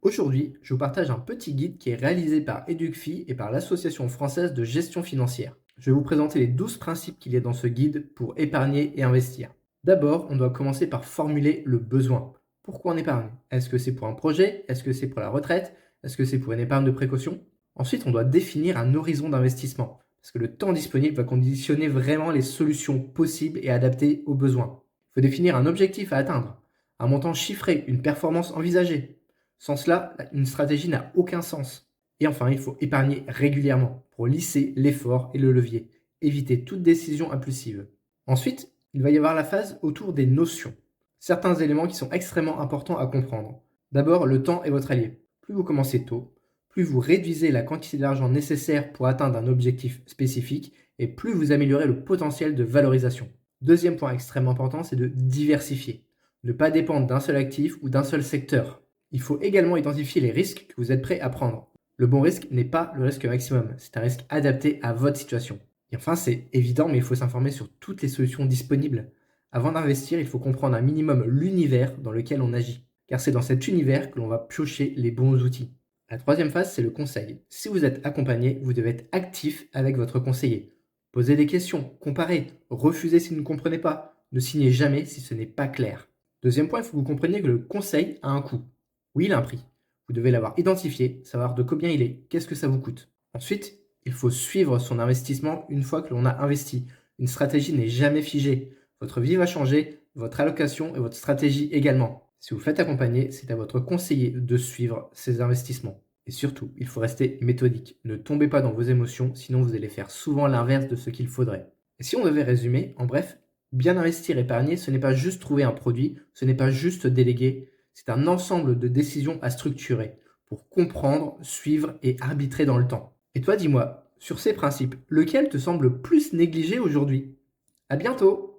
Aujourd'hui, je vous partage un petit guide qui est réalisé par Educfi et par l'Association française de gestion financière. Je vais vous présenter les 12 principes qu'il y a dans ce guide pour épargner et investir. D'abord, on doit commencer par formuler le besoin. Pourquoi on épargne? Est-ce que c'est pour un projet? Est-ce que c'est pour la retraite? Est-ce que c'est pour une épargne de précaution? Ensuite, on doit définir un horizon d'investissement, parce que le temps disponible va conditionner vraiment les solutions possibles et adaptées aux besoins. Il faut définir un objectif à atteindre, un montant chiffré, une performance envisagée. Sans cela, une stratégie n'a aucun sens. Et enfin, il faut épargner régulièrement pour lisser l'effort et le levier, éviter toute décision impulsive. Ensuite, il va y avoir la phase autour des notions. Certains éléments qui sont extrêmement importants à comprendre. D'abord, le temps est votre allié. Plus vous commencez tôt, plus vous réduisez la quantité d'argent nécessaire pour atteindre un objectif spécifique et plus vous améliorez le potentiel de valorisation. Deuxième point extrêmement important, c'est de diversifier. Ne pas dépendre d'un seul actif ou d'un seul secteur. Il faut également identifier les risques que vous êtes prêt à prendre. Le bon risque n'est pas le risque maximum, c'est un risque adapté à votre situation. Et enfin, c'est évident, mais il faut s'informer sur toutes les solutions disponibles. Avant d'investir, il faut comprendre un minimum l'univers dans lequel on agit, car c'est dans cet univers que l'on va piocher les bons outils. La troisième phase, c'est le conseil. Si vous êtes accompagné, vous devez être actif avec votre conseiller. Posez des questions, comparez, refusez si vous ne comprenez pas, ne signez jamais si ce n'est pas clair. Deuxième point, il faut que vous compreniez que le conseil a un coût. Oui, il a un prix. Vous devez l'avoir identifié, savoir de combien il est, qu'est-ce que ça vous coûte. Ensuite, il faut suivre son investissement une fois que l'on a investi. Une stratégie n'est jamais figée. Votre vie va changer, votre allocation et votre stratégie également. Si vous faites accompagner, c'est à votre conseiller de suivre ses investissements. Et surtout, il faut rester méthodique. Ne tombez pas dans vos émotions, sinon vous allez faire souvent l'inverse de ce qu'il faudrait. Et si on devait résumer, en bref, bien investir, épargner, ce n'est pas juste trouver un produit, ce n'est pas juste déléguer, c'est un ensemble de décisions à structurer pour comprendre, suivre et arbitrer dans le temps. Et toi, dis-moi, sur ces principes, lequel te semble plus négligé aujourd'hui? À bientôt!